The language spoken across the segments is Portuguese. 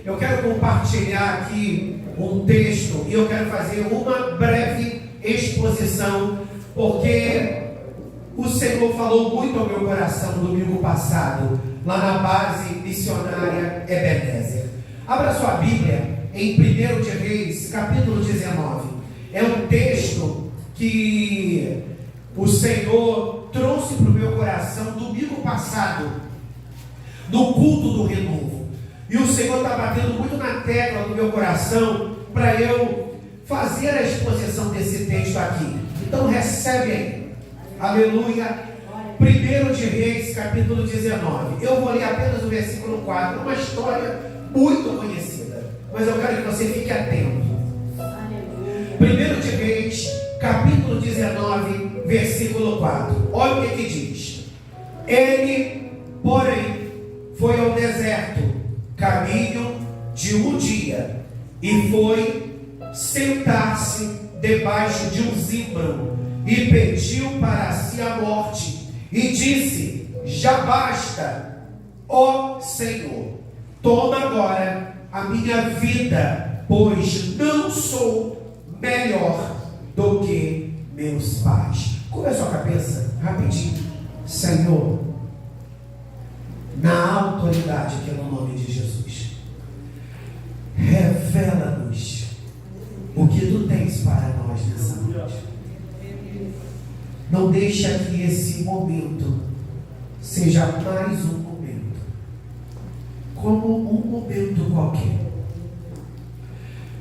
eu quero compartilhar aqui um texto e eu quero fazer uma breve exposição, porque o Senhor falou muito ao meu coração no domingo passado, lá na base missionária Ebenezer. Abra sua Bíblia em 1 de Reis, capítulo 19. É um texto que o Senhor trouxe para o meu coração domingo passado, no culto do renovo. E o Senhor está batendo muito na tecla do meu coração para eu fazer a exposição desse texto aqui. Então recebe aí. Aleluia. 1 de Reis, capítulo 19. Eu vou ler apenas o versículo 4, uma história muito conhecida, mas eu quero que você fique atento. 1 de Reis, capítulo 19, versículo 4. Olha o que diz. Ele, porém, foi ao deserto, caminho de um dia, e foi sentar-se debaixo de um zimbro, e pediu para si a morte, e disse: já basta, ó Senhor, toma agora a minha vida, pois não sou melhor do que meus pais. Curva a sua cabeça, rapidinho. Senhor, na autoridade que é no nome de Jesus, revela-nos o que tu tens para nós nessa noite. Não deixa que esse momento seja mais um momento, como um momento qualquer,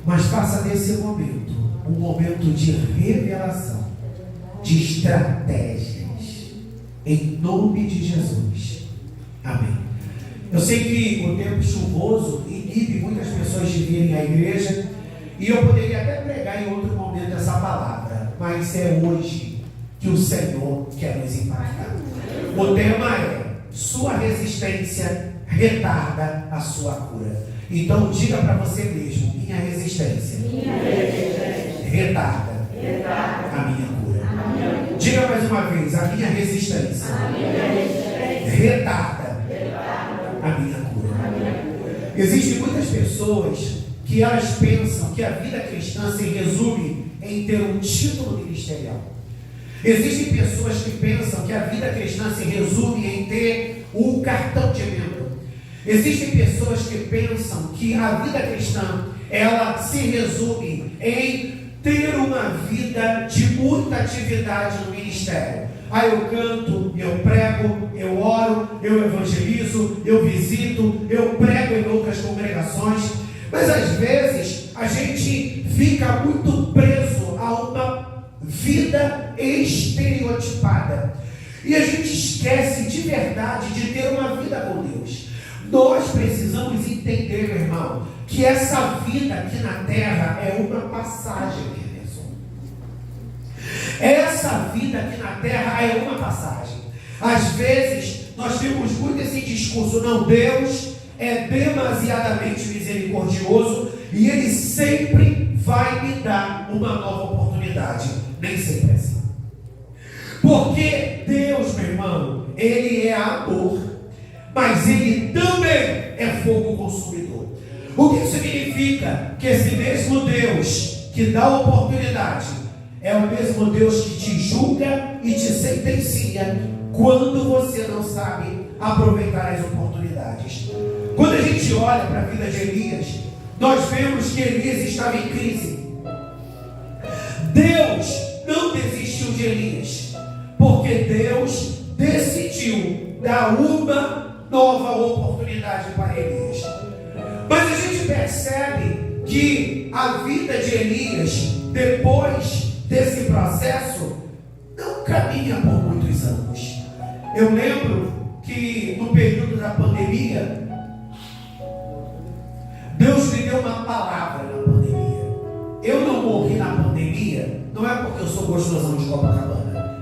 mas faça desse momento um momento de revelação, de estratégias, em nome de Jesus. Amém. Eu sei que o tempo chuvoso inibe muitas pessoas de virem à igreja, e eu poderia até pregar em outro momento essa palavra, mas é hoje que o Senhor quer nos impactar. O tema é: sua resistência retarda a sua cura. Então diga para você mesmo: minha resistência retarda a minha cura. Diga mais uma vez: a minha resistência retarda a minha cura. Existem muitas pessoas que elas pensam que a vida cristã se resume em ter um título ministerial. Existem pessoas que pensam que a vida cristã se resume em ter um cartão de membro. Existem pessoas que pensam que a vida cristã, ela se resume em ter uma vida de muita atividade no ministério. Eu canto, eu prego, eu oro, eu evangelizo, eu visito, eu prego em outras congregações. Mas às vezes a gente fica muito preso a uma vida estereotipada, e a gente esquece de verdade de ter uma vida com Deus. Nós precisamos entender, meu irmão, que essa vida aqui na terra é uma passagem, Emerson. Essa vida aqui na terra é uma passagem. Às vezes nós temos muito esse discurso: não, Deus é demasiadamente misericordioso e Ele sempre vai me dar uma nova oportunidade. Nem sempre é assim. Porque Deus, meu irmão, Ele é amor, mas Ele também é fogo consumidor. O que significa? Que esse mesmo Deus que dá oportunidade é o mesmo Deus que te julga e te sentencia quando você não sabe aproveitar as oportunidades. Quando a gente olha para a vida de Elias, nós vemos que Elias estava em crise. Deus não desistiu de Elias, porque Deus decidiu dar uma nova oportunidade para Elias. Mas a gente percebe que a vida de Elias, depois desse processo, não caminha por muitos anos. Eu lembro que no período da pandemia, Deus me deu uma palavra na pandemia. Eu não morri na pandemia, não é porque eu sou gostosão de Copacabana.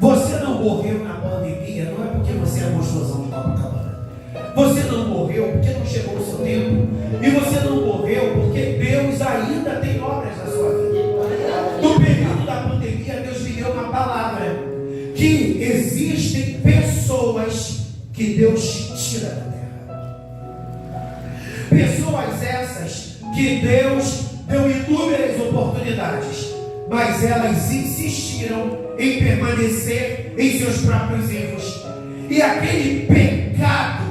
Você não morreu na pandemia, não é porque você é gostosão de Copacabana. Você não morreu porque não chegou o seu tempo. E você não morreu porque Deus ainda tem obras na sua vida. No período da pandemia, Deus me deu uma palavra: que existem pessoas que Deus tira da terra. Pessoas essas que Deus deu inúmeras oportunidades, mas elas insistiram em permanecer em seus próprios erros. E aquele pecado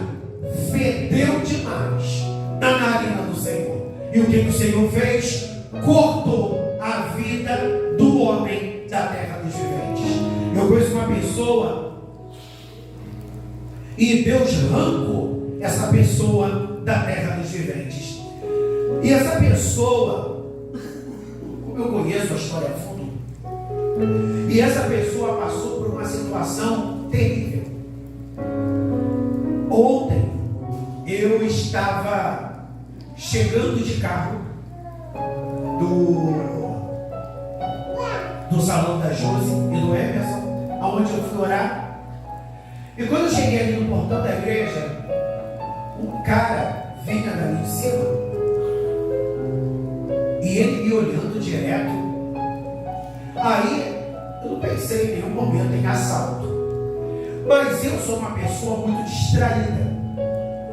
fedeu demais na narina do Senhor. E o que o Senhor fez? Cortou a vida do homem da terra dos viventes. Eu conheço uma pessoa e Deus arrancou essa pessoa da terra dos viventes. E essa pessoa, como eu conheço a história a fundo, e essa pessoa passou por uma situação terrível. Ontem eu estava chegando de carro do salão da Josi e do Emerson, aonde eu fui orar. E quando eu cheguei ali no portão da igreja, um cara vinha dali de cima e ele me olhando direto. Aí eu não pensei em nenhum momento em assalto, mas eu sou uma pessoa muito distraída.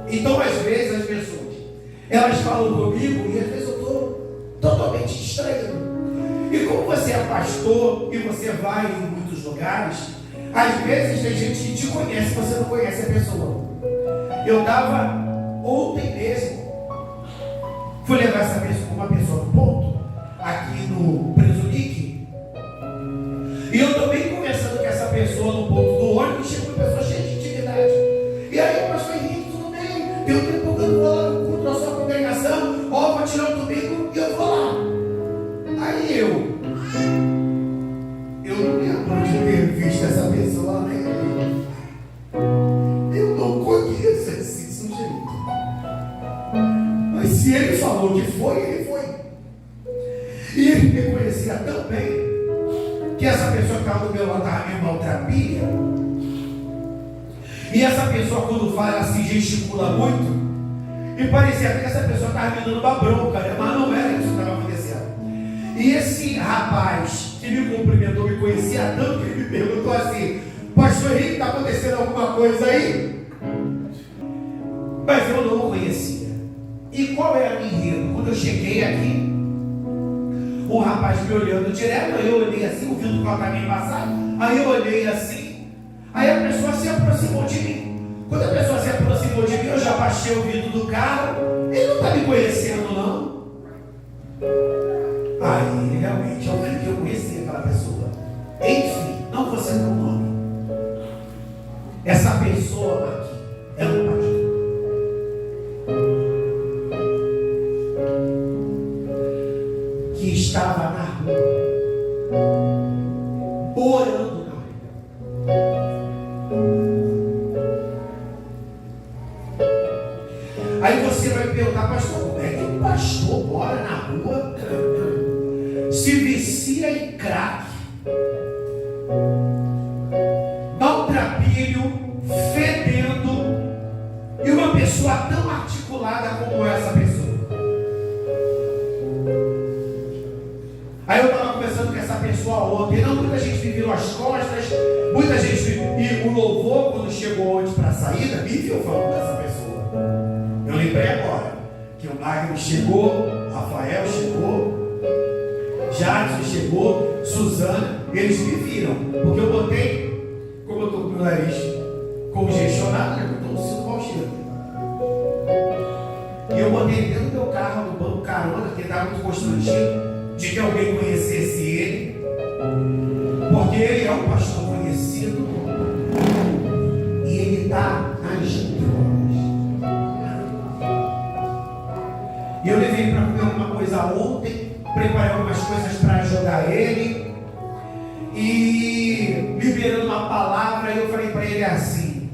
Então às vezes as pessoas elas falam comigo e às vezes eu estou totalmente distraído. E como você é pastor e você vai em muitos lugares, às vezes tem gente que te conhece, você não conhece a pessoa. Eu estava ontem mesmo, fui levar essa pessoa, uma pessoa no ponto, aqui no Presunique, e eu estou bem conversando com essa pessoa no ponto do ônibus, chega uma pessoa cheia de intimidade. E aí, pastor Henrique, tudo bem? Tem um tempo que eu não vou lá no culto da sua congregação, ó, vou tirar um domingo e eu vou lá. Aí eu não lembro de ter visto essa pessoa, né? Eu não conheço esse sujeito. Mas se ele falou que foi, ele foi. E ele me conhecia tão bem que essa pessoa que estava do meu lado estava meio maltrapilha. E essa pessoa, quando fala, ela se gesticula muito. E parecia que essa pessoa estava me dando uma bronca, né? Mas não era isso que estava acontecendo. E esse rapaz que me cumprimentou, me conhecia tanto, que ele me perguntou assim: pastor Henrique, está acontecendo alguma coisa aí? Mas eu não o conhecia. E qual era o enredo? Quando eu cheguei aqui, o rapaz me olhando direto, aí eu olhei assim, ouvindo o caminho passar, aí eu olhei assim, aí a pessoa se aproximou de mim. Quando a pessoa se aproximou de mim, eu já baixei o vidro do carro. Ele não está me conhecendo, não. Aí realmente eu vi que eu conhecia aquela pessoa. Enfim, não vou citar o nome. Essa pessoa aqui é um pastor que estava na rua, orando na rua. Aí você vai me perguntar: pastor, como é que um pastor mora na rua, se vicia em crack, maltrapilho, fedendo, e uma pessoa tão articulada como essa pessoa? Aí eu estava conversando com essa pessoa ontem, não, muita gente me virou as costas, muita gente, e o louvor, quando chegou ontem para a saída, me viu falando dessa pessoa. Eu lembrei agora que o Magno chegou, Rafael chegou, Jadson chegou, Suzana, eles me viram, porque eu botei, como eu estou com o meu nariz congestionado, né? Eu estou sendo Faustino. E eu botei dentro do meu carro, no banco carona, porque estava muito constrangido de que alguém conhecesse ele, porque ele é um pastor conhecido e ele está nas drogas. E eu levei para comer alguma coisa ontem, preparei algumas coisas para ajudar ele, e liberando uma palavra, eu falei para ele assim,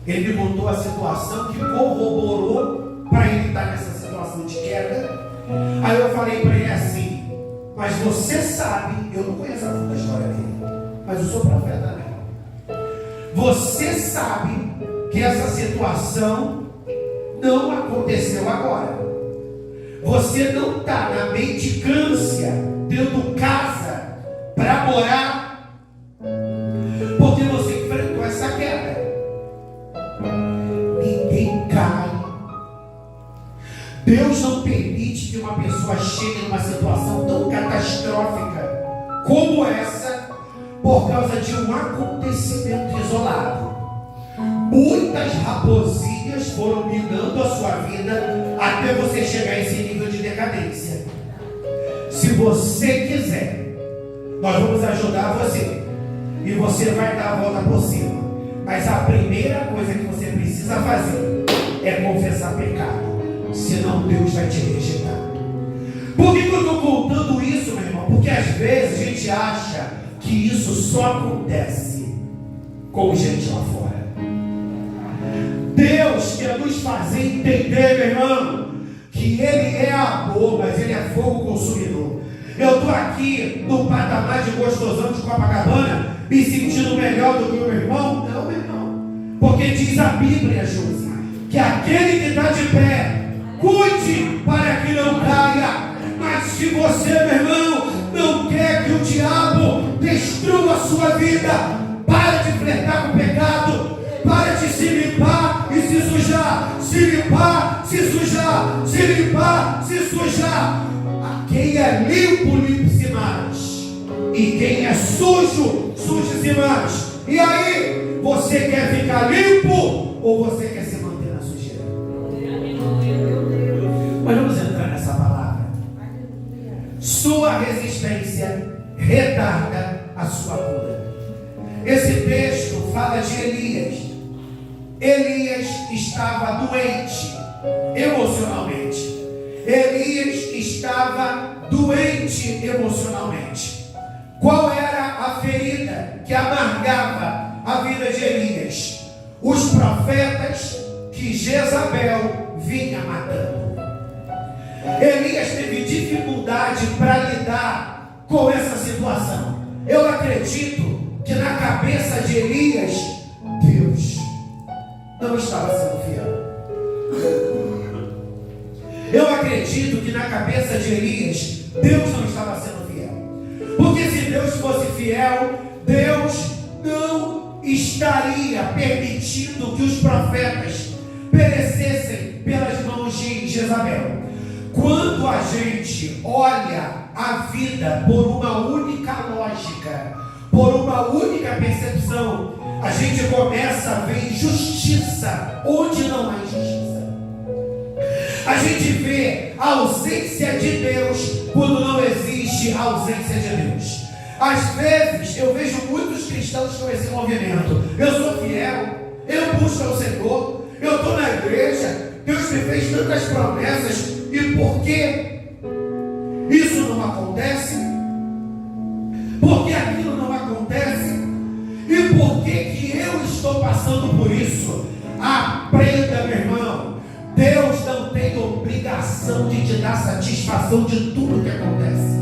ele me contou a situação que corroborou para ele estar nessa situação de queda. Aí eu falei para ele assim: mas você sabe, eu não conheço a fundo a história dele, mas eu sou profeta, né? Você sabe que essa situação não aconteceu agora. Você não está na mendicância, tendo casa para morar, porque você enfrentou essa queda. Ninguém cai Deus não permite que uma pessoa chegue numa situação tão catastrófica como essa por causa de um acontecimento isolado. Muitas raposinhas foram minando a sua vida até você chegar a esse nível de decadência. Se você quiser, nós vamos ajudar você e você vai dar a volta por cima. Mas a primeira coisa que você precisa fazer é confessar pecado, senão Deus vai te rejeitar. Por que eu estou contando isso, meu irmão? Porque às vezes a gente acha que isso só acontece com gente lá fora. Deus quer nos fazer entender, meu irmão, que Ele é amor, mas Ele é fogo consumidor. Eu estou aqui no patamar de gostosão de Copacabana, me sentindo melhor do que o meu irmão? Não, meu irmão. Porque diz a Bíblia, Josi, que aquele que está de pé, cuide para que não caia. Mas se você, meu irmão, não quer que o diabo destrua a sua vida, para de flertar com o pecado, para de se limpar e se sujar, se limpar, se sujar, se limpar, se sujar. Quem é limpo, limpe-se mais, e quem é sujo, suje-se mais. E aí, você quer ficar limpo ou você quer se manter na sujeira? Mas vamos entrar nessa palavra. Sua resistência retarda a sua cura. Esse texto fala de Elias. Elias estava doente emocionalmente. Elias estava doente emocionalmente. Qual era a ferida que amargava a vida de Elias? Os profetas que Jezabel vinha matando. Elias teve dificuldade para lidar com essa situação. Eu acredito que na cabeça de Elias, Deus não estava sendo fiel. Eu acredito que na cabeça de Elias, Deus não estava sendo fiel. Porque se Deus fosse fiel, Deus não estaria permitindo que os profetas perecessem pelas mãos de Jezabel. Quando a gente olha a vida por uma única lógica, por uma única percepção, a gente começa a ver injustiça onde não há injustiça. A gente vê a ausência de Deus quando não existe a ausência de Deus. Às vezes eu vejo muitos cristãos com esse movimento. Eu sou fiel, eu busco ao Senhor, eu estou na igreja, Deus me fez tantas promessas, e por que isso não acontece? Por que aquilo não acontece? E por que eu estou passando por isso? Aprenda, meu irmão, Deus não tem obrigação de te dar satisfação de tudo que acontece.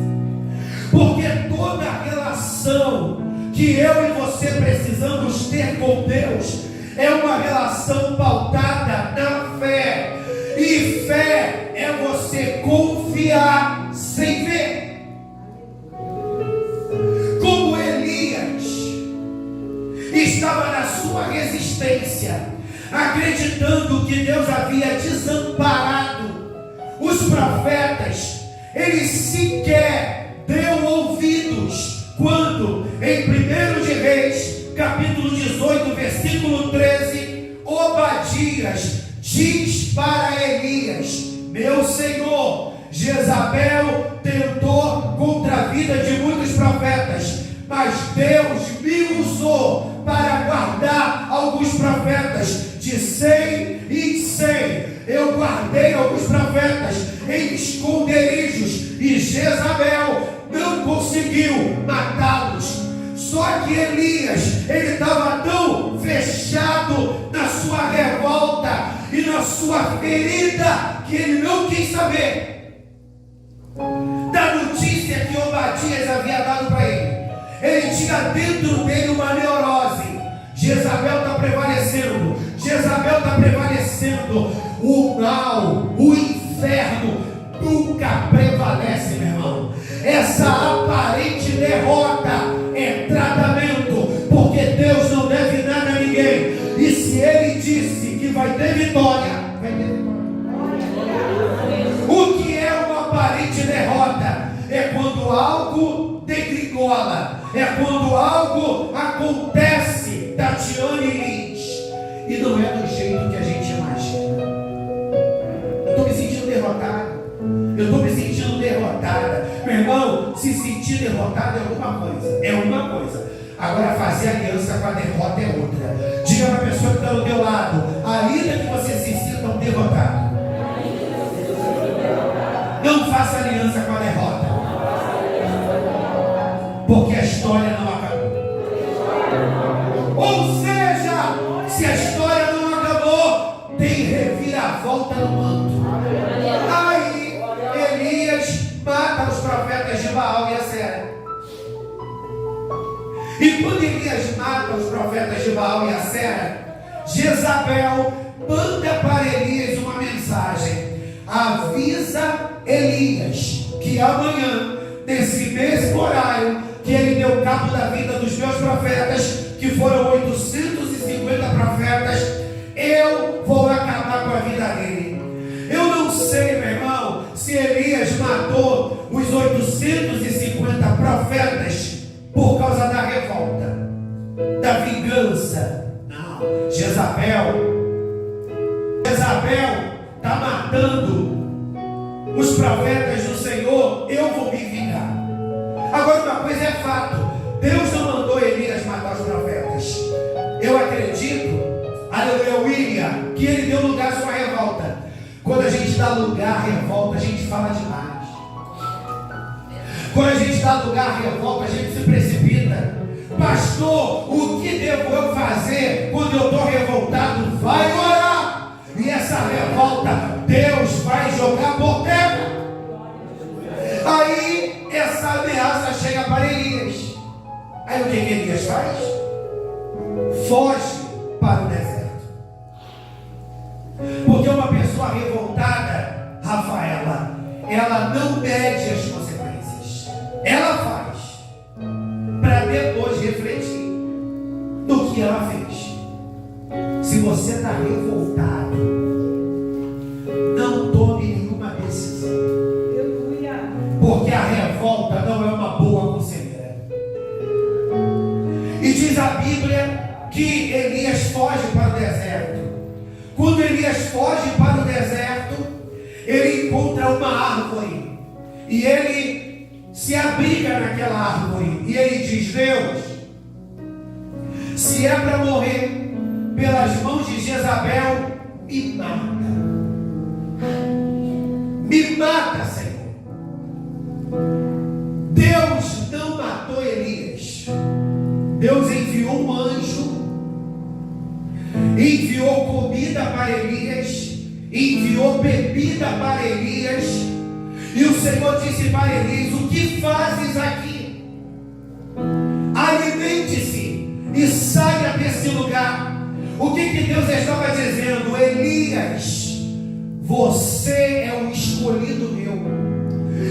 Porque toda relação que eu e você precisamos ter com Deus é uma relação pautada na fé. E fé é você confiar sem ver. Como Elias estava na sua resistência, acreditando que Deus havia desamparado os profetas, ele sequer deu ouvidos quando, em 1 de Reis, capítulo 18, versículo 13, Obadias diz para Elias: meu senhor, Jezabel tentou contra a vida de muitos profetas, mas Deus me usou para guardar alguns profetas de 100 em 100. Eu guardei alguns profetas em esconderijos e Jezabel não conseguiu matá-los. Só que Elias, ele estava tão fechado na sua revolta e na sua ferida que ele não quis saber da notícia que Obadias havia dado para ele. Ele tinha dentro dele uma neurose. Jezabel está prevalecendo. Jezabel está prevalecendo. O mal, o inferno nunca prevalece, meu irmão. Essa aparente derrota é tratamento, porque Deus não deve nada a ninguém. E se Ele disse que vai ter vitória, vai ter vitória. é quando algo acontece, Tatiane Lins, e não é do jeito que a gente imagina. Eu estou me sentindo derrotado. Eu estou me sentindo derrotada. Meu irmão, se sentir derrotado é uma coisa. Agora fazer aliança com a derrota é outra. Diga para a pessoa que está do teu lado, ainda que você se sinta um derrotado, não faça aliança com a derrota, porque a história não acabou. Ou seja, se a história não acabou, tem reviravolta no manto. Aí Elias mata os profetas de Baal e Acera. E quando Elias mata os profetas de Baal e Acera, Jezabel manda para Elias uma mensagem: avisa Elias que amanhã, nesse mesmo horário que ele deu cabo da vida dos meus profetas, que foram 850 profetas, eu vou acabar com a vida dele. Eu não sei, meu irmão, se Elias matou os 850 profetas por causa da revolta, da vingança. Não, Jezabel está matando os profetas do Senhor. Eu vou me vingar. Agora, uma coisa é fato: Deus não mandou Elias matar os profetas. Eu acredito, aleluia, William, que ele deu lugar à sua revolta. Quando a gente dá lugar à revolta, a gente fala demais. Quando a gente dá lugar à revolta, a gente se precipita. Pastor, o que devo eu fazer quando eu estou revoltado? Vai orar. E essa revolta, Deus vai jogar por terra. Aí, essa ameaça chega para Elias. Aí o que Elias faz? Foge para o deserto. Porque uma pessoa revoltada, Rafaela, ela não mede as consequências. Ela faz para depois refletir no que ela fez. Se você está revoltado, não tome nenhuma decisão, porque a revolta não é uma boa conselheira. E diz a Bíblia que Elias foge para o deserto. Quando Elias foge para o deserto, ele encontra uma árvore e ele se abriga naquela árvore e ele diz: Deus, se é para morrer pelas mãos de Jezabel, me mata. Me mata, Senhor. Deus não matou Elias. Deus enviou um anjo, enviou comida para Elias, enviou bebida para Elias. E o Senhor disse para Elias: o que fazes aqui? Alimente-se e saia desse lugar. O que Deus estava dizendo? Elias, você é o escolhido meu.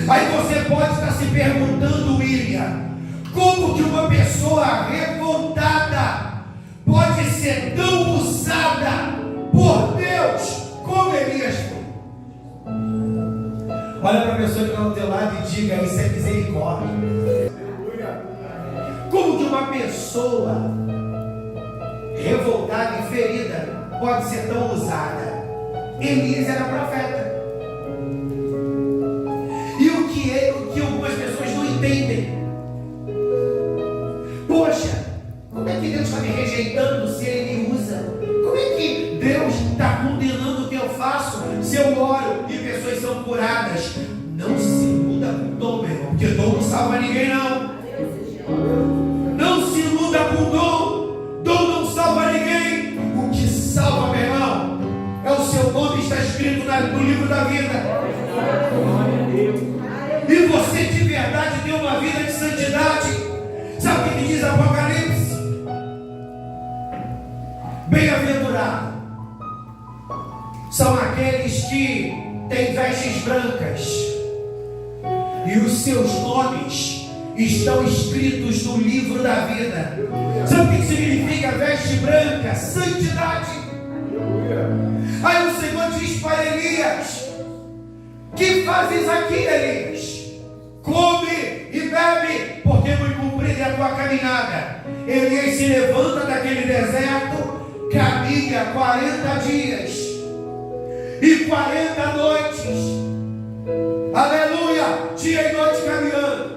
Aí você pode estar se perguntando, William, como que uma pessoa revoltada pode ser tão usada por Deus como Elias foi? Olha para a pessoa que está do teu lado e diga: isso é misericórdia. Como que uma pessoa revoltada e ferida pode ser tão usada? Elias era profeta. E o que algumas pessoas não entendem: poxa, como é que Deus está me rejeitando se Ele me usa? Como é que Deus está condenando o que eu faço se eu oro e pessoas são curadas? Não se iluda com dom, meu irmão, porque dom não salva ninguém, não. Não se iluda com dom. Dom não salva ninguém. O que salva, meu irmão, é o seu nome, está escrito no livro da vida. E você de verdade tem uma vida de santidade. Sabe o que diz Apocalipse? Bem-aventurado são aqueles que têm vestes brancas e os seus nomes estão escritos no livro da vida. Sabe o que significa veste branca? Santidade. Aí o Senhor diz para Elias: que fazes aqui, Elias? Come e bebe, porque eu cumpri entender a tua caminhada. Elias se levanta daquele deserto, caminha 40 dias e 40 noites. Aleluia! Dia e noite caminhando.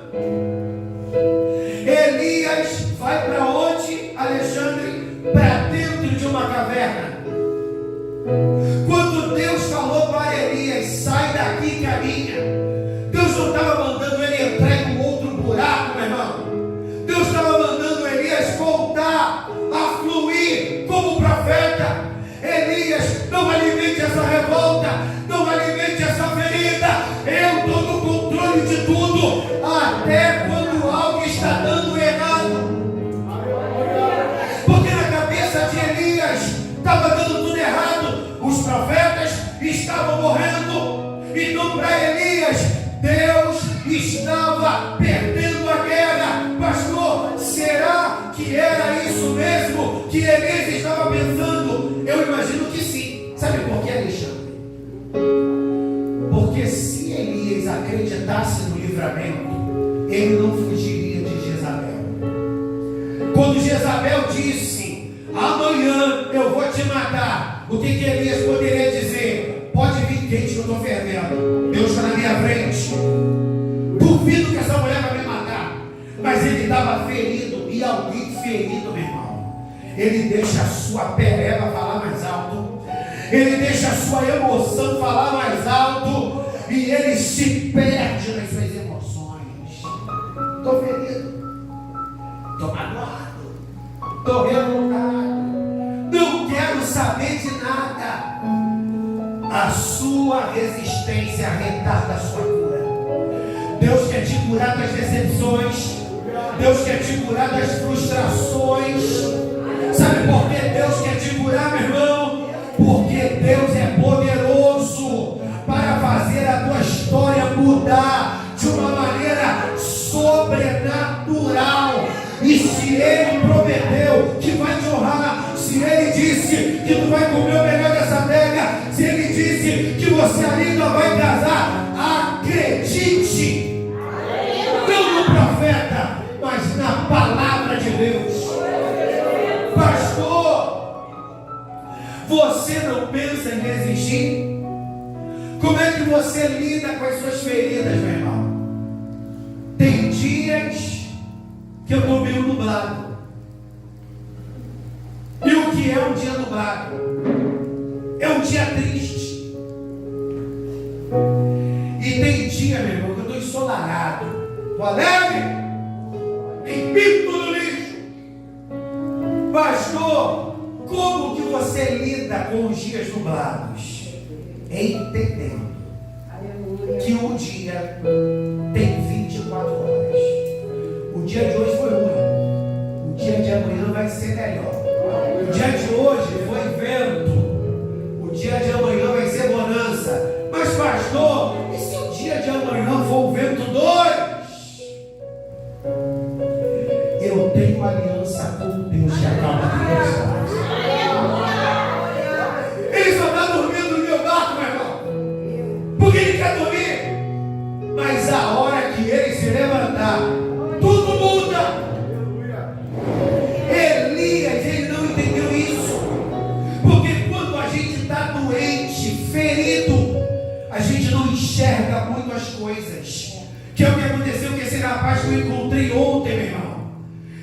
Elias vai para onde, Alexandre? Para dentro de uma caverna. Quando Deus falou para Elias, sai daqui e caminha, Deus não estava mandando ele entrar em um outro buraco, meu irmão. Deus estava mandando Elias voltar a fluir como profeta. Elias, não alimente essa revolta, não alimente essa ferida. Eu estou no controle de tudo, até quando algo está dando errado. Porque na cabeça de Elias estava dando tudo errado, os profetas estavam morrendo. Então para Elias, Deus estava perdendo a guerra. Pastor, será que era isso mesmo que Elias estava pensando? Eu imagino que sim. Sabe por quê, Alexandre? Porque se Elias acreditasse no livramento, ele não fugiria de Jezabel. Quando Jezabel disse, amanhã eu vou te matar, o que Elias poderia dizer? Pode vir quente que eu estou fervendo, Deus está na minha frente, duvido que essa mulher vai me matar. Mas ele estava ferido, e alguém ferido, meu irmão, ele deixa a sua pereba falar mais alto, ele deixa a sua emoção falar mais alto, e ele se perde nas suas emoções. Estou ferido, estou magoado, estou revoltado, não quero saber de nada. A sua resistência retarda a sua cura. Deus quer te curar das decepções, Deus quer te curar das frustrações. Sabe por que Deus quer te curar, meu irmão? Porque Deus é poderoso para fazer a tua história mudar de uma maneira sobrenatural. E se Ele prometeu que vai te honrar, se Ele disse que tu vai comer o melhor dessa terra, se Ele disse que você ainda vai casar, acredite, não no profeta, mas na palavra de Deus. Pastor, você não pensa em resistir? Como é que você lida com as suas feridas, meu irmão? Tem dias que eu estou meio nublado. E o que é um dia nublado? É um dia triste. E tem dia, meu irmão, que eu estou ensolarado, estou alegre, limpinho tudo lixo. Pastor, como que você lida com os dias nublados? Entendendo que o dia tem 24 horas. O dia de hoje foi ruim, o dia de amanhã vai ser melhor. O dia de hoje foi vento, o dia de amanhã vai ser bonança. Mas pastor, e se o dia de amanhã for o vento 2? Eu tenho aliança com Deus que acaba de pensar. Ele só está dormindo no meu barco, meu irmão, porque ele quer dormir. Mas a hora que ele se levantar, tudo muda. Elias, ele não entendeu isso, porque quando a gente está doente, ferido, a gente não enxerga muito as coisas. Que é o que aconteceu com esse rapaz que eu encontrei ontem, meu irmão.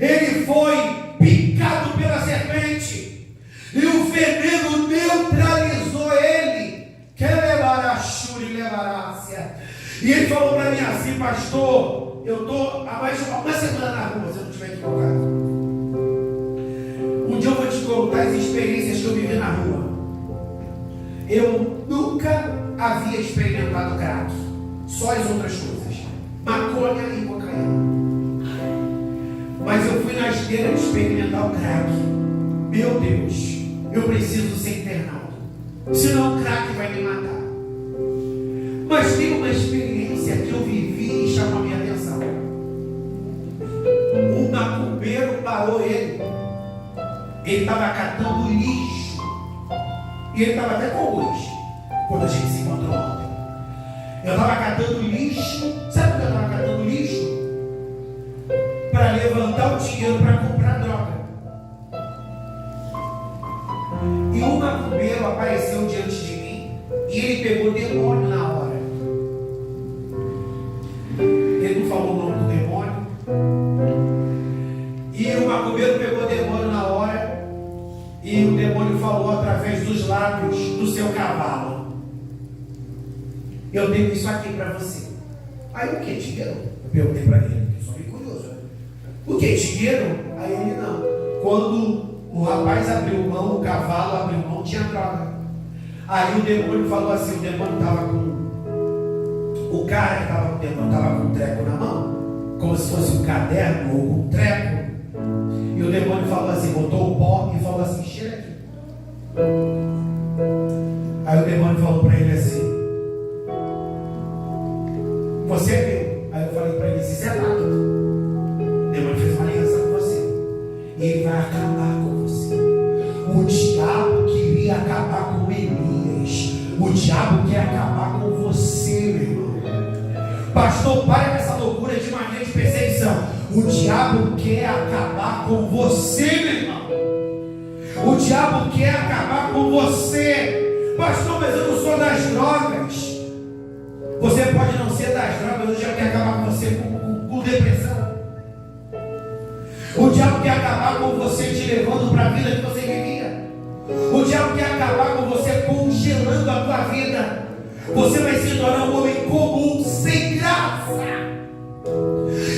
Ele foi picado pela serpente e o veneno neutralizou ele. Que levará churi, levará. E ele falou para mim assim, pastor, eu estou há mais de uma semana na rua, se eu não estiver equivocado. Um dia eu vou te contar as experiências que eu vivi na rua. Eu nunca havia experimentado crack, só as outras coisas, maconha e cocaína. Mas eu fui na esteira de experimentar o crack. Meu Deus, eu preciso ser internado, senão o crack vai me matar. Mas tem uma experiência que eu vivi e chamou a minha atenção. Um macumbeiro parou ele. Ele estava catando lixo. E ele estava até com luz quando a gente se encontrou ontem. Eu estava catando lixo. Sabe por que eu estava catando lixo? Para levantar dar o dinheiro para comprar droga. E um macumbeiro apareceu diante de mim e ele pegou demônio na hora. Ele não falou o nome do demônio. E o macumbeiro pegou demônio na hora e o demônio falou através dos lábios do seu cavalo: eu tenho isso aqui para você. Aí o que? Dinheiro? Eu perguntei para ele, porque sou meio curioso. O que? Dinheiro? Aí ele não. Quando o rapaz abriu mão, o cavalo abriu mão, tinha droga. Aí o demônio falou assim, o demônio estava com... O cara que estava com o demônio estava com um treco na mão, como se fosse um caderno ou um treco. E o demônio falou assim, botou o pó e falou assim, cheira aqui. Aí o demônio falou para ele assim, você é meu. Aí eu falei para ele, isso é pacto. O demônio fez uma aliança com você. E ele vai acabar com você. O diabo queria acabar com Elias. O diabo quer acabar com você, meu irmão. Pastor, pare com essa loucura de mania de perseguição. O diabo quer acabar com você, meu irmão. O diabo quer acabar com você. Pastor, mas eu não sou das drogas. Você pode não ser das drogas, eu já quero acabar com você com depressão. O diabo quer acabar com você te levando para a vida que você vivia. O diabo quer acabar com você congelando a tua vida. Você vai se tornar um homem comum, sem graça.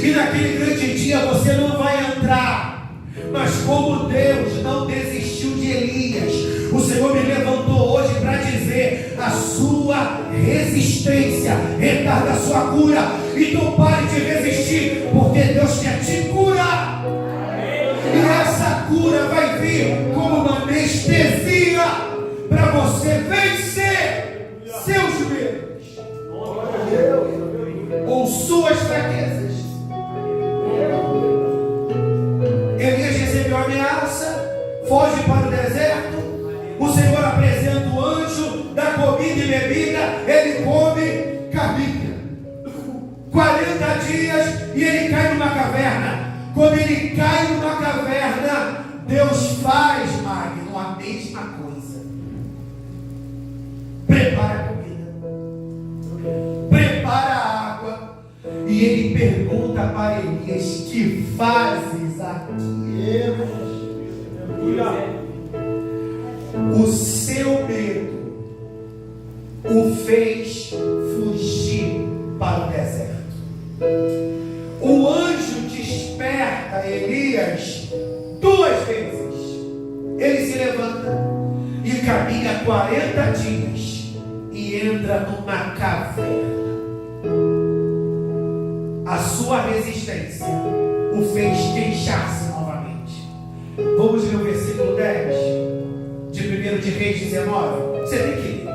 E naquele grande dia você não vai entrar. Mas como Deus não desistiu de Elias, o Senhor me levantou hoje para dizer: a sua resistência retarda a sua cura. Então pare de resistir, porque Deus quer te curar. E essa cura vai vir como uma anestesia para você vencer seus medos ou suas fraquezas. Elias recebeu a ameaça, foge para o deserto. O Senhor apresenta o anjo da comida e bebida. Ele come, caminha 40 dias e ele cai numa caverna. Quando ele cai numa caverna, Deus faz, Magno, a mesma coisa. Prepara a comida, prepara a água, e ele pergunta para Elias: que fazes aqui? O seu medo o fez fugir para o deserto. O anjo desperta Elias 2 vezes. Ele se levanta e caminha 40 dias e entra numa caverna. A sua resistência o fez queixar-se novamente. Vamos ler o versículo 10 de 1 de Reis 19. Você tem que ler.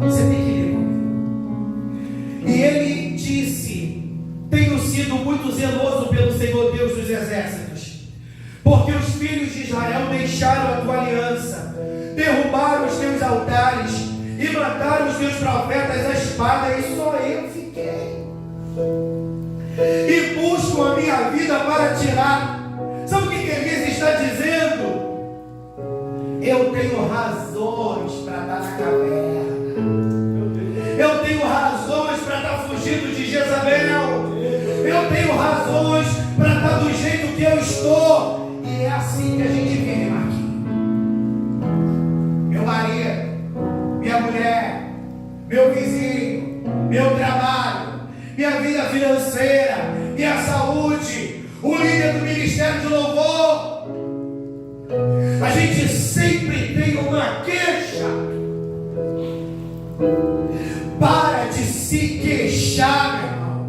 Você tem que ler comigo. E ele disse: tenho sido muito zeloso pelo Senhor Deus dos exércitos, porque os filhos de Israel deixaram a tua aliança, derrubaram os teus altares e mataram os teus profetas à espada, e só eu fiquei. E buscam a minha vida para tirar. Sabe o que Elias está dizendo? Eu tenho razões para estar na caverna. Eu tenho razões para estar fugindo de Jezabel. Eu tenho razões para estar do jeito que eu estou. E é assim que a gente vive, Marquinhos. Meu marido, minha mulher, meu vizinho, meu trabalho, minha vida financeira, minha saúde, o líder do ministério de louvor. A gente sempre tem uma queixa. Para de se queixar, meu irmão,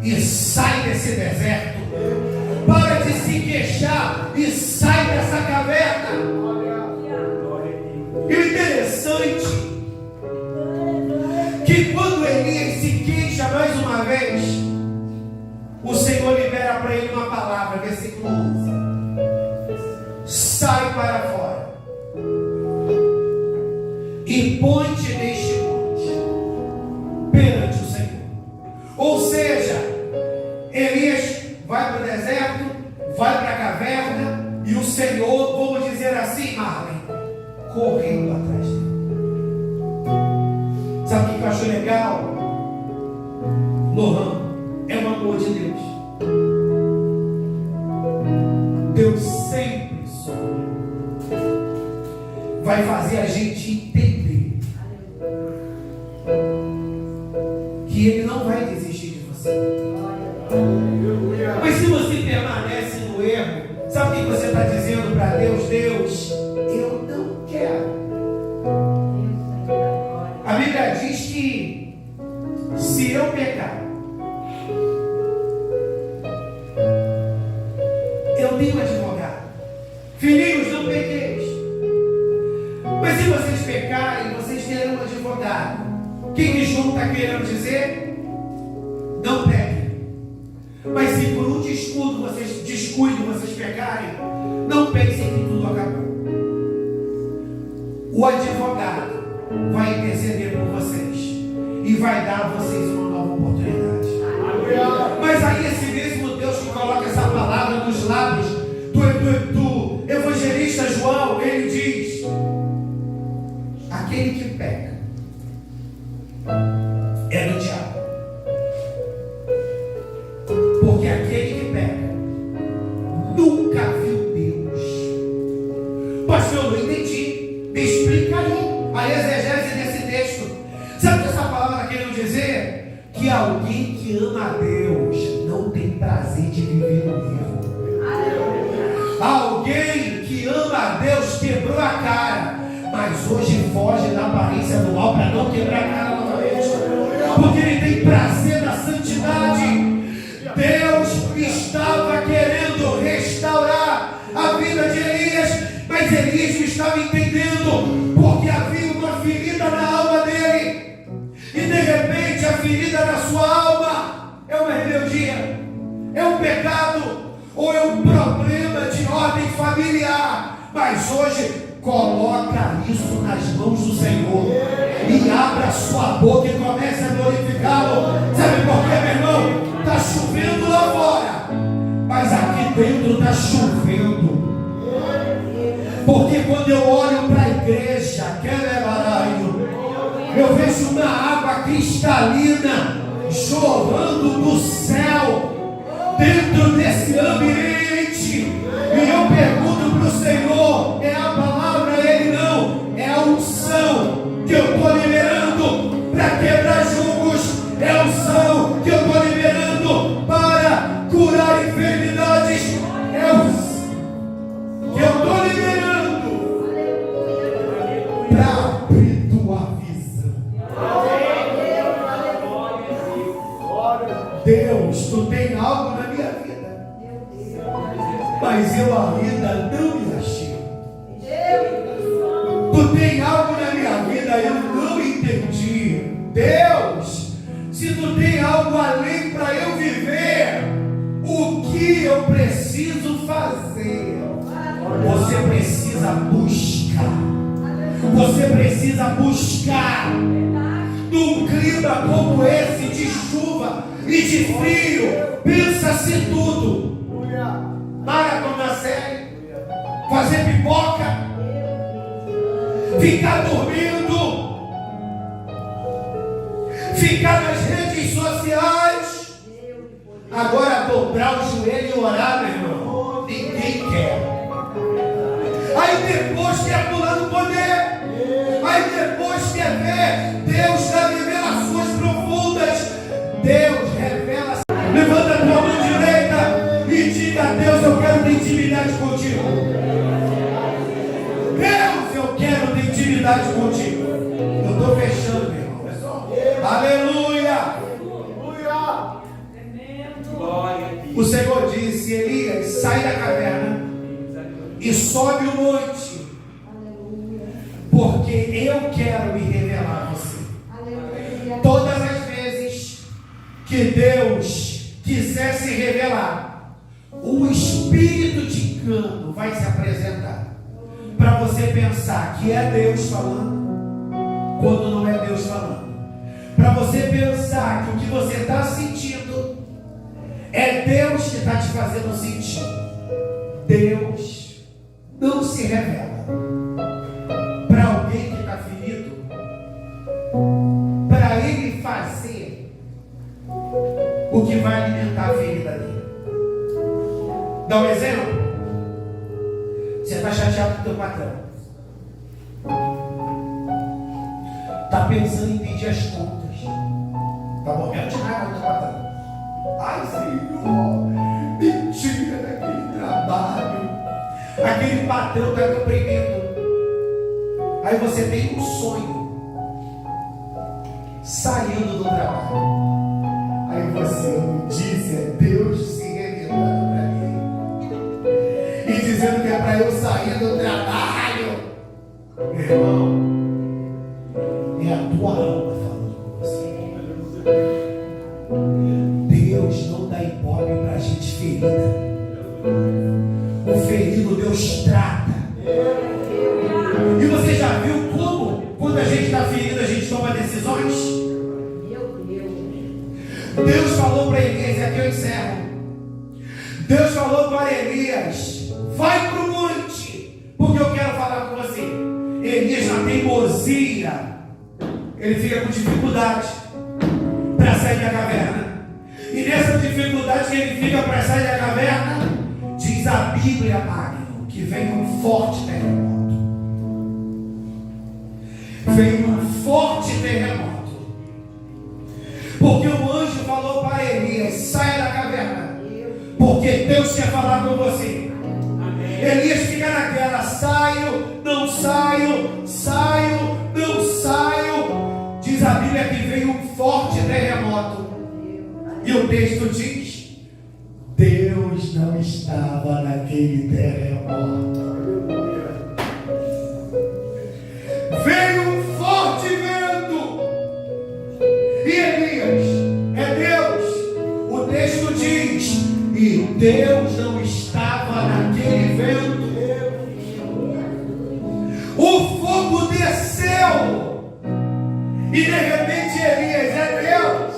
e sai desse deserto. Para de se queixar e sai dessa caverna. E o interessante que quando Elias se queixa mais uma vez, o Senhor libera para ele uma palavra, versículo 11: sai para fora. põe-te neste monte perante o Senhor. Ou seja, Elias vai para o deserto, vai para a caverna, e o Senhor, vamos dizer assim, Marlene, correndo atrás dele. Sabe o que eu acho legal? Lohan, é o amor de Deus. Deus sempre sonha. Vai fazer a gente entender que Ele não vai desistir de você. Mas se você permanece no erro, sabe o que você está dizendo para Deus? Deus, eu não quero. A Bíblia diz que se eu pecar, eu tenho advogado. Filhinhos, não pequeis. Mas se vocês pecarem, vocês terão um advogado. O que João está querendo dizer? Não pequem. Mas se por um descuido vocês pecarem, não pensem que tudo acabou. O advogado vai interceder por vocês e vai dar a vocês uma nova oportunidade. Mas aí esse mesmo Deus que coloca essa palavra nos lábios do evangelista João, ele diz: aquele que peca é do diabo. Porque aquele que peca nunca viu Deus. Pastor, eu não entendi. Me explica aí a exegese desse texto. Sabe o que essa palavra está querendo dizer? Que alguém que ama a Deus não tem prazer de viver no erro. Alguém que ama a Deus quebrou a cara, mas hoje foge da aparência do mal para não quebrar a cara novamente. Porque ele tem prazer na santidade. Deus estava querendo restaurar a vida de Elias, mas Elias não estava entendendo, porque havia uma ferida na alma dele, e de repente a ferida na sua alma é uma rebeldia, é um pecado, ou é um problema de ordem familiar. Mas hoje coloca isso nas mãos do Senhor e abra a sua boca e comece a glorificá-lo. Sabe por quê, meu irmão? Está chovendo lá fora, mas aqui dentro está chovendo. Porque quando eu olho para a igreja, eu vejo uma água cristalina jorrando do céu dentro desse ambiente. E eu pergunto para o Senhor: é a palavra, ele não, é a unção que eu estou liberando para quebrar julgos, é a unção que eu estou liberando para curar enfermidades, é o que eu estou liberando para abrir tua visão. Deus, tu tem algo na minha vida, mas eu ainda não me achei. Tu tem algo na minha vida, eu não entendi. Deus, se tu tem algo além para eu viver, o que eu preciso fazer? Você precisa buscar. Você precisa buscar. Num clima como esse, de chuva e de frio, pensa-se tudo. Maratona série, fazer pipoca, ficar dormindo, ficar nas redes sociais. Agora dobrar o joelho e orar, meu irmão, ninguém quer. Aí depois quer pular no poder. Aí depois quer ver Deus dar revelações profundas. Deus revela. Levanta a tua mão direita e diga a Deus: eu quero ter intimidade contigo. Deus, eu quero ter intimidade contigo. Eu estou fechando, meu irmão. Aleluia. O Senhor disse: Elias, sai da caverna e sobe o monte, porque eu quero me revelar a você. Todas as vezes que Deus quiser se revelar, o espírito de engano vai se apresentar para você pensar que é Deus falando, quando não é Deus falando. Para você pensar que o que você está sentindo é Deus que está te fazendo sentir. Deus não se revela para alguém que está ferido, para ele fazer o que vai alimentar a ferida dele. Dá um exemplo. Você está chateado com o teu patrão, está pensando em pedir as contas, está morrendo de raiva do teu patrão. Ai, Senhor, me tira daquele trabalho, aquele patrão está te oprimindo. Aí você tem um sonho saindo do trabalho. Aí você diz, é Deus se revelando para mim e dizendo que é para eu sair do trabalho. Meu irmão, é a tua alma falando com você. Deus não dá ibope para gente ferida. O ferido Deus trata. E você já viu como, quando a gente está ferido, a gente toma decisões? Deus falou para Elias, e aqui eu encerro. Deus falou para Elias: vai para o monte, porque eu quero falar com você. Elias, na teimosia, ele fica com dificuldade para sair da caverna. E nessa dificuldade que ele fica para sair da caverna, diz a Bíblia, Magno, que vem um forte terremoto. Veio um forte terremoto. Porque o anjo falou para Elias: saia da caverna, porque Deus quer falar com você. Amém. Elias fica naquela: saio, não saio, saio, não saio. Diz a Bíblia que veio um forte terremoto. E o texto diz: Deus não estava naquele terremoto. Veio um forte vento. E Elias, é Deus. O texto diz: e Deus não estava naquele vento. O fogo desceu. E de repente Elias, é Deus.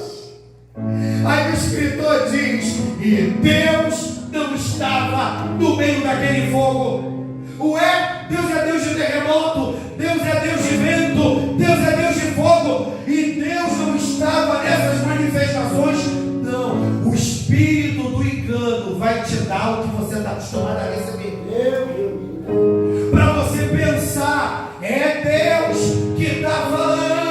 Aí o escritor diz: e Deus não estava no meio daquele fogo. Ué, Deus é Deus de terremoto, Deus é Deus de vento, Deus é Deus de fogo, e Deus não estava nessas manifestações. Não, o espírito do engano vai te dar o que você está acostumado a receber. Para você pensar, é Deus que está falando.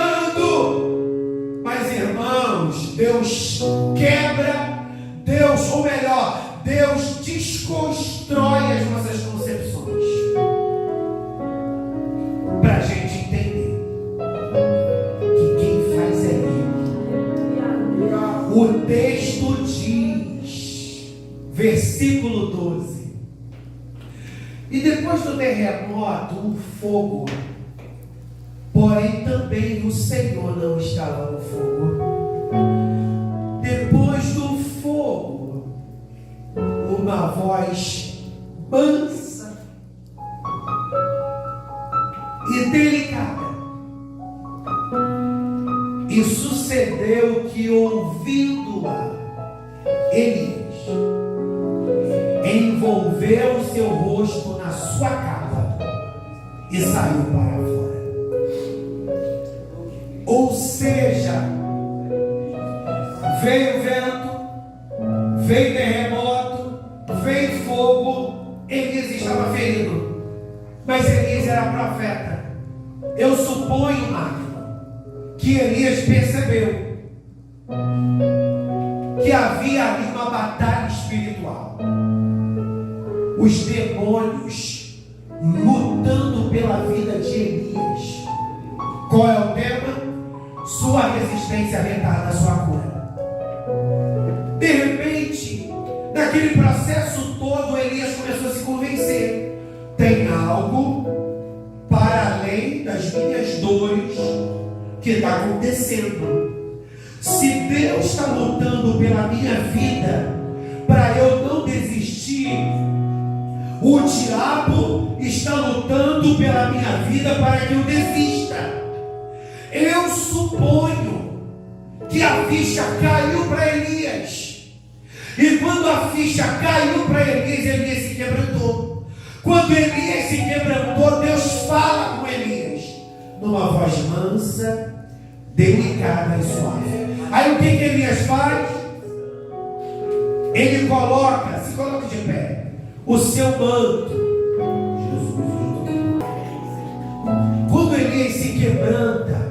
Mas irmãos, Deus quebra, Deus, ou melhor, Deus desconstrói as nossas concepções. Para a gente entender que quem faz é Ele. O texto diz, versículo 12: e depois do terremoto, um fogo, porém também o Senhor não estava no fogo. Depois do fogo, uma voz mansa e delicada. E sucedeu que, ouvindo-a, Elias envolveu seu rosto na sua capa e saiu para fora. Ou seja, veio vento, veio terremoto, veio fogo. Elias estava ferido, mas Elias era profeta. Eu suponho, Magno, que Elias percebeu que havia ali uma batalha espiritual. Os demônios lutando pela vida de Elias. Qual é o tema? Sua resistência retarda a sua cura. De repente, naquele processo todo, Elias começou a se convencer: tem algo para além das minhas dores que está acontecendo. Se Deus está lutando pela minha vida, para eu não desistir, o diabo está lutando pela minha vida para que eu desista. Eu suponho que a ficha caiu para Elias. E quando a ficha caiu para Elias, Elias se quebrantou. Quando Elias se quebrantou, Deus fala com Elias numa voz mansa, delicada e suave. Aí o que Elias faz? Ele se coloca de pé, o seu manto. Jesus. Quando Elias se quebranta,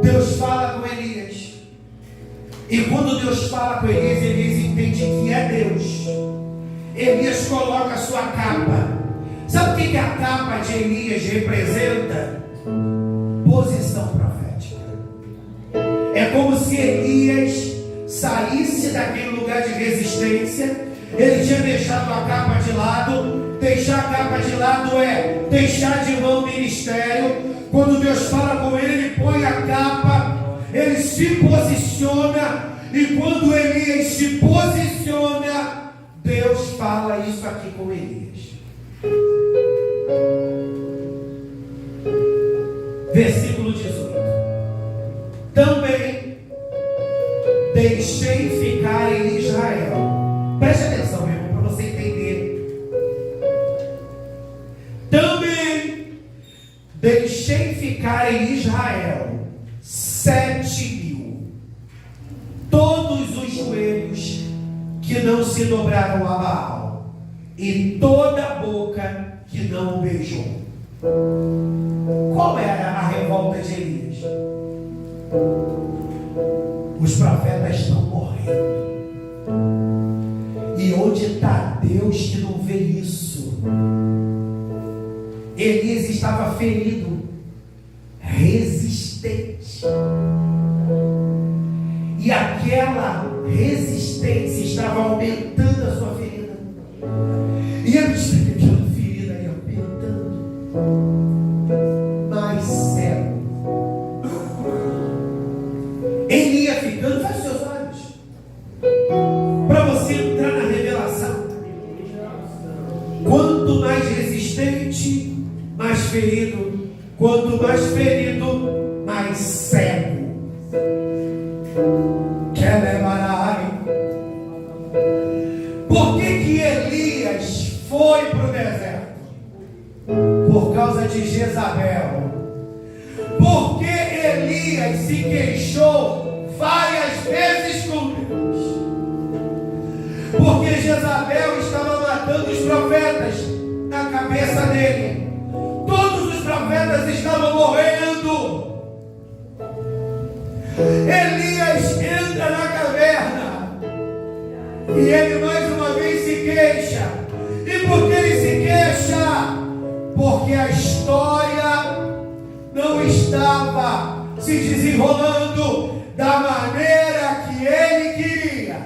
Deus fala com Elias. E quando Deus fala com Elias, Elias entende que é Deus. Elias coloca a sua capa. Sabe o que a capa de Elias representa? Posição profética. É como se Elias saísse daquele lugar de resistência. Ele tinha deixado a capa de lado. Deixar a capa de lado é deixar de mão o ministério. Quando Deus fala com ele, ele põe a capa, ele se posiciona. E quando Elias se posiciona, Deus fala isso aqui com Elias. Versículo 18. Também deixei ficar em Israel. Preste atenção, meu irmão, para você entender. Também deixei ficar em Israel 7.000, todos os joelhos que não se dobraram a Baal, e toda a boca que não o beijou. Qual era a revolta de Elias? Os profetas estão morrendo. E onde está Deus que não vê isso? Elias estava ferido, resistente. E aquela resistência estava aumentando a sua ferida. E ele estava aquela ferida aí aumentando. Mais cego. Ele ia ficando, feche seus olhos, para você entrar na revelação. Quanto mais resistente, mais ferido. Quanto mais ferido, mais cego. Por que Elias foi para o deserto? Por causa de Jezabel. Porque Elias se queixou várias vezes com Deus. Porque Jezabel estava matando os profetas na cabeça dele. Todos os profetas estavam morrendo. Elias entra na caverna e ele mais uma vez se queixa. E por que ele se queixa? Porque a história não estava se desenrolando da maneira que ele queria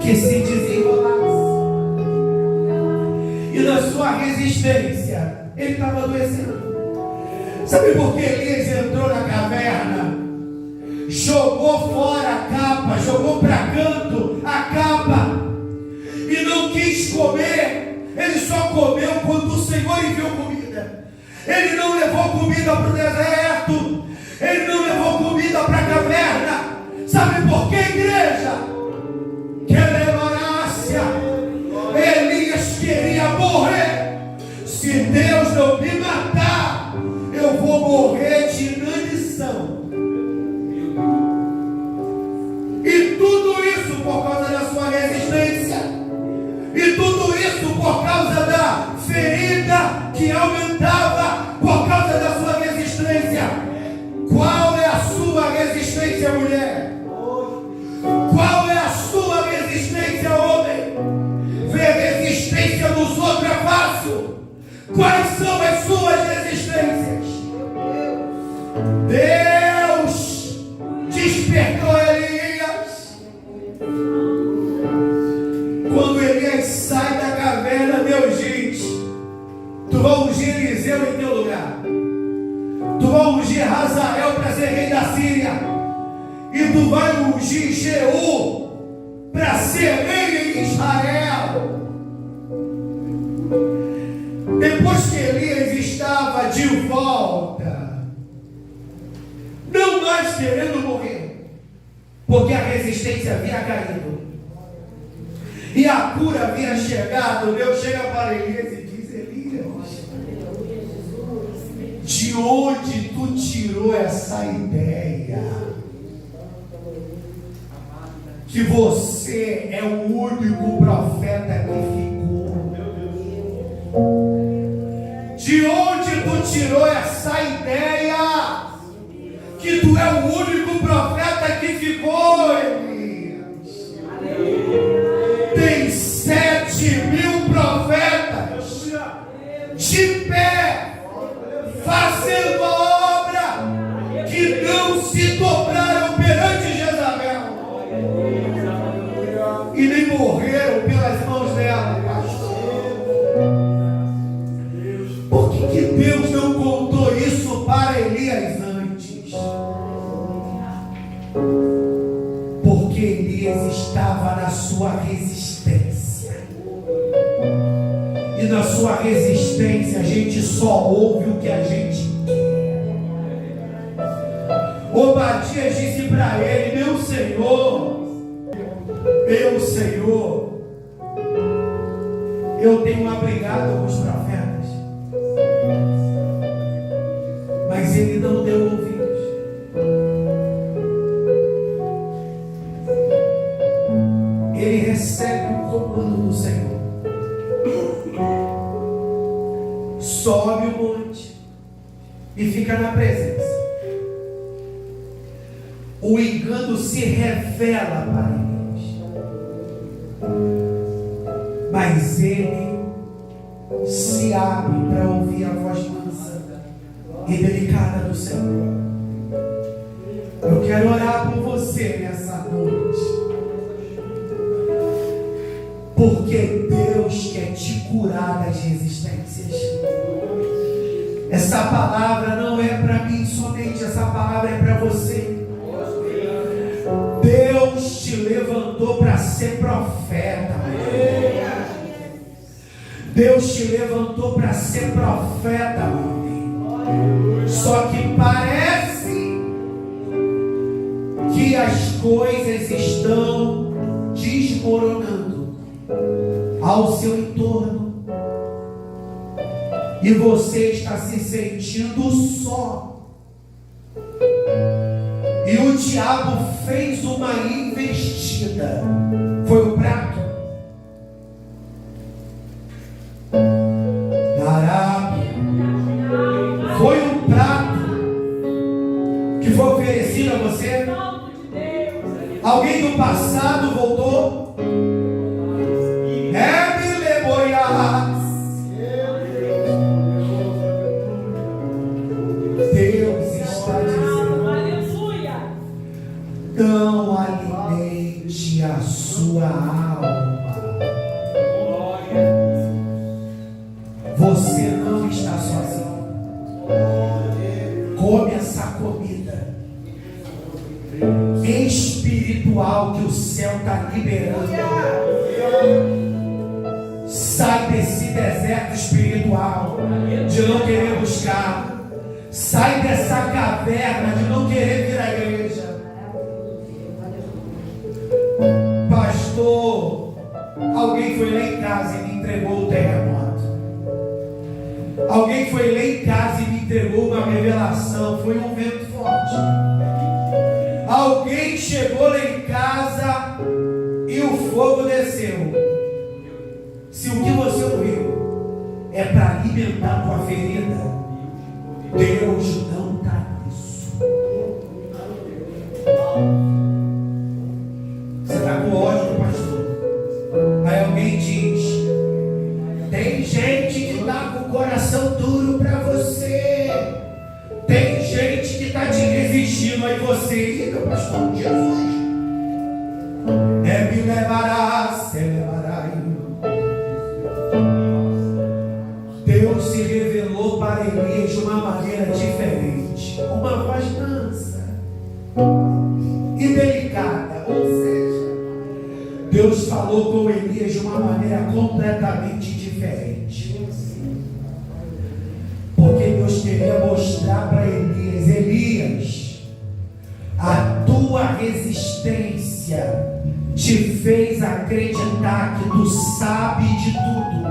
que se desenrolasse. E na sua resistência, ele estava adoecendo. Sabe por que Elias entrou na caverna? Jogou fora a capa, jogou para canto a capa e não quis comer. Ele só comeu quando o Senhor enviou comida. Ele não levou comida para o deserto, ele não levou comida para a caverna. Sabe por que, igreja? Que levarácia. Elias queria morrer. Se Deus não me matar, eu vou morrer de inanição. E tudo isso por causa da sua resistência. E tudo isso por causa da ferida que aumentava por causa da sua resistência. Qual é a sua resistência, mulher? Qual é a sua resistência, homem? Ver resistência nos outros é fácil. Quais são as suas resistências? Deus despertou Elias. Quando Elias sai da caverna, Deus diz: tu vai ungir Eliseu em teu lugar. Tu vai ungir Hazael para ser rei da Síria. E tu vai ungir Jeú para ser rei em Israel. Depois que Elias estava de volta querendo morrer, porque a resistência havia caído e a cura havia chegado. Deus chega para Elias e diz: Elias, de onde tu tirou essa ideia que você é o único profeta que ficou? De onde tu tirou essa ideia que tu é o único profeta que ficou, Elias? Tem 7.000 profetas de pé, fazendo a obra, que não se dobraram perante Jezabel e nem morreram pelas mãos dela, pastor. Por que Deus não contou isso para Elias antes? Porque Elias estava na sua resistência, e na sua resistência a gente só ouve o que a gente quer. Obadias disse para ele: meu Senhor, eu tenho abrigado alguns profetas, mas ele não deu ouvidos. Ele recebe o comando do Senhor, sobe o monte e fica na presença. O engano se revela para eles, mas ele se abre para ouvir a voz mansa e delicada do Senhor. Eu quero orar por você nessa noite, porque Deus quer te curar das resistências. Essa palavra não é para mim somente, essa palavra é para você. Deus te levantou para ser profeta. Deus te levantou para ser profeta, homem. Só que parece que as coisas estão desmoronando ao seu entorno, e você está se sentindo só. E o diabo fez uma investida. Foi o prato. Foi um prato que foi oferecido a você. Alguém do passado voltou. Deus está dizendo: não alimente a sua alma. Você não está sozinho. Come essa comida espiritual que o céu está liberando. Sai desse deserto espiritual de não querer buscar. Sai dessa caverna de não querer vir à igreja. Pastor, alguém foi lá em casa e me entregou o terremoto. Alguém foi lá em casa e me entregou uma revelação. Foi um vento forte. Alguém chegou lá em casa e o fogo desceu. Se o que você ouviu é para alimentar a tua ferida, Deus não está nisso. Você está com ódio, pastor? Aí alguém diz: tem gente que está com o coração duro para você. Tem gente que está te resistindo. Aí você: ih, meu pastor, Jesus me levará, se levará. Deus se revelou para Elias de uma maneira diferente, uma voz mansa e delicada. Ou seja, Deus falou com Elias de uma maneira completamente diferente, porque Deus queria mostrar para Elias: Elias, A tua resistência te fez acreditar que tu sabe de tudo.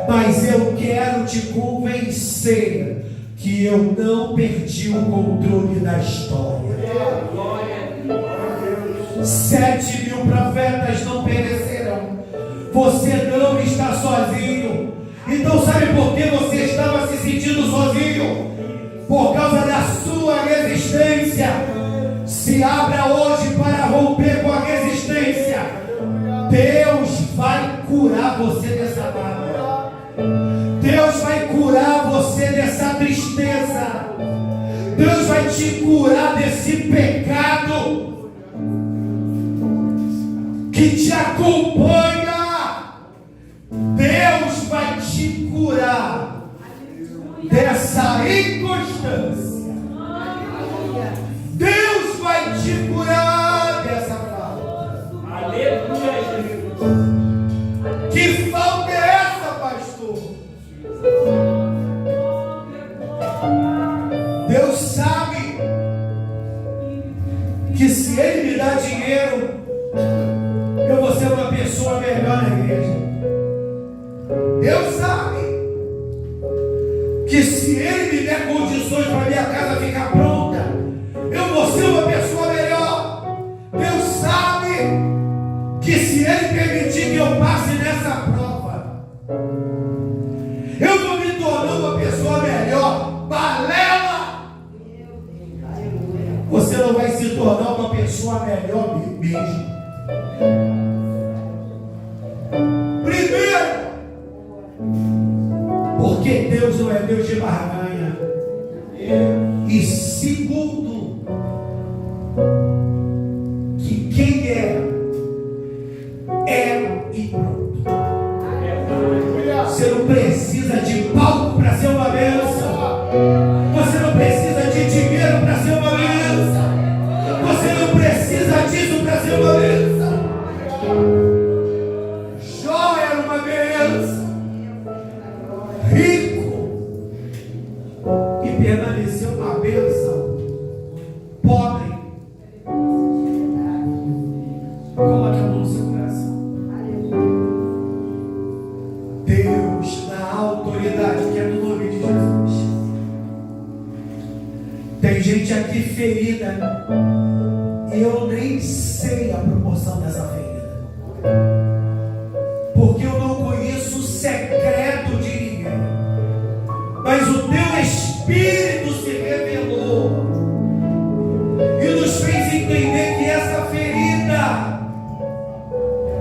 Mas eu quero te convencer que eu não perdi o controle da história. 7.000 profetas não perecerão. Você não está sozinho. Então sabe por que você estava se sentindo sozinho? Por causa da sua resistência. Se abra hoje para romper com a resistência. Deus vai curar você dessa mágoa. Deus vai curar você dessa tristeza. Deus vai te curar desse pecado que te acompanha. Deus vai te curar dessa inconstância. Deus vai te curar dessa falta. Aleluia, Jesus. Que falta é essa, pastor? Deus sabe que se Ele me dá dinheiro, eu vou ser uma pessoa melhor na igreja. Deus sabe que se Ele me der condições para minha casa ficar pronta, eu vou ser uma pessoa melhor. Deus sabe que se Ele permitir que eu passe nessa prova, eu vou me tornar uma pessoa melhor. Balela! Você não vai se tornar uma pessoa melhor mesmo. Primeiro, porque Deus não é Deus de barganha. E segundo, que quem é e pronto. Você não precisa de palco para ser uma bênção. Você não precisa de dinheiro para ser uma bênção. Você não precisa disso para ser uma bênção. Jó era uma bênção. Rico. E permaneceu uma bênção. Pobre. Coloque a mão no seu coração. Deus, na autoridade que é no nome de Jesus. Tem gente aqui ferida. Eu nem sei a proporção dessa ferida. Porque eu não conheço o secreto de ninguém. Mas o teu Espírito se revelou e nos fez entender que essa ferida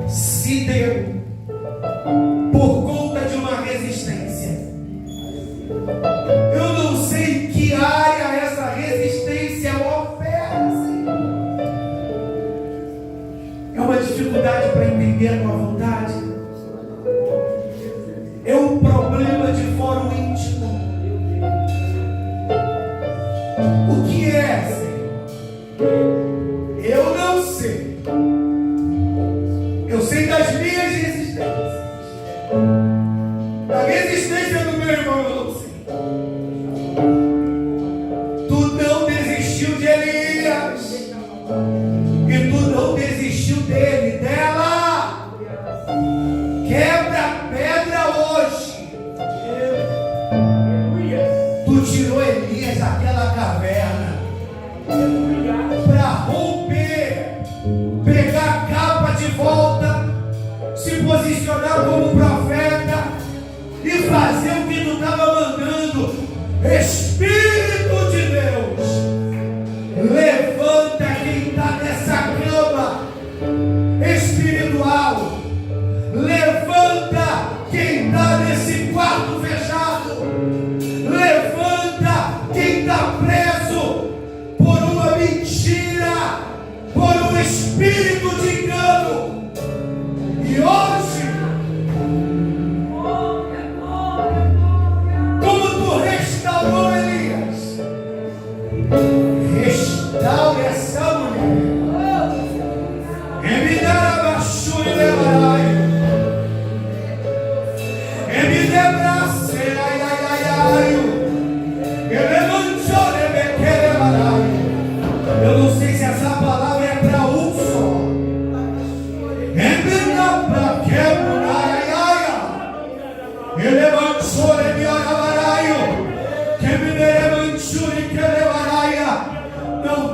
se deu por conta de uma resistência. Eu não sei em que área essa resistência opera, Senhor. É uma dificuldade para entender a tua vontade. É um problema de fórum íntimo. O que é, Senhor? Eu não sei. Eu sei das minhas resistências. Da resistência do meu irmão, eu não sei. Tu não desistiu de Elias. E tu não desistiu dele, dela. Quebra a pedra hoje. Tu tirou Elias daquela caverna para romper, pegar a capa de volta, se posicionar como profeta e fazer o que tu estava mandando. Espírito de Deus, levanta quem está nessa cama espiritual. Levanta quem está nesse quarto fechado. Levanta quem está preso por uma mentira, por um espírito de engano. E hoje, como tu restaurou Elias, restaure essa mulher. Me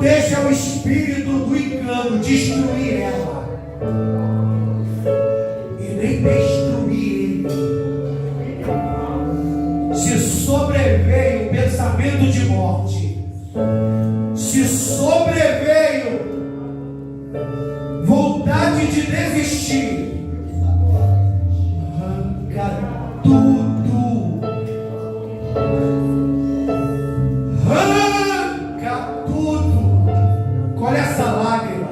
Não deixa o espírito do engano destruir ela. E nem destruir ele. Se sobreveio o pensamento de morte, se sobreveio vontade de desistir, arranca tudo, arranca tudo. Colhe essa lágrima,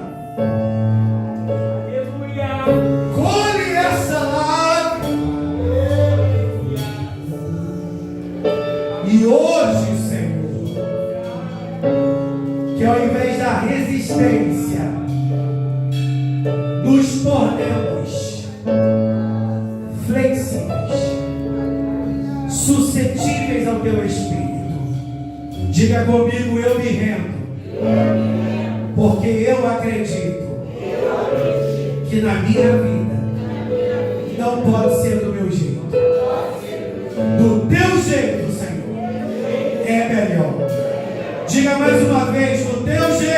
colhe essa lágrima. E hoje, Senhor, que ao invés da resistência, nos tornemos flexíveis, suscetíveis ao Teu Espírito. Diga comigo: eu me rendo, porque eu acredito que na minha vida não pode ser do meu jeito. Do Teu jeito, Senhor, é melhor. Diga mais uma vez: do Teu jeito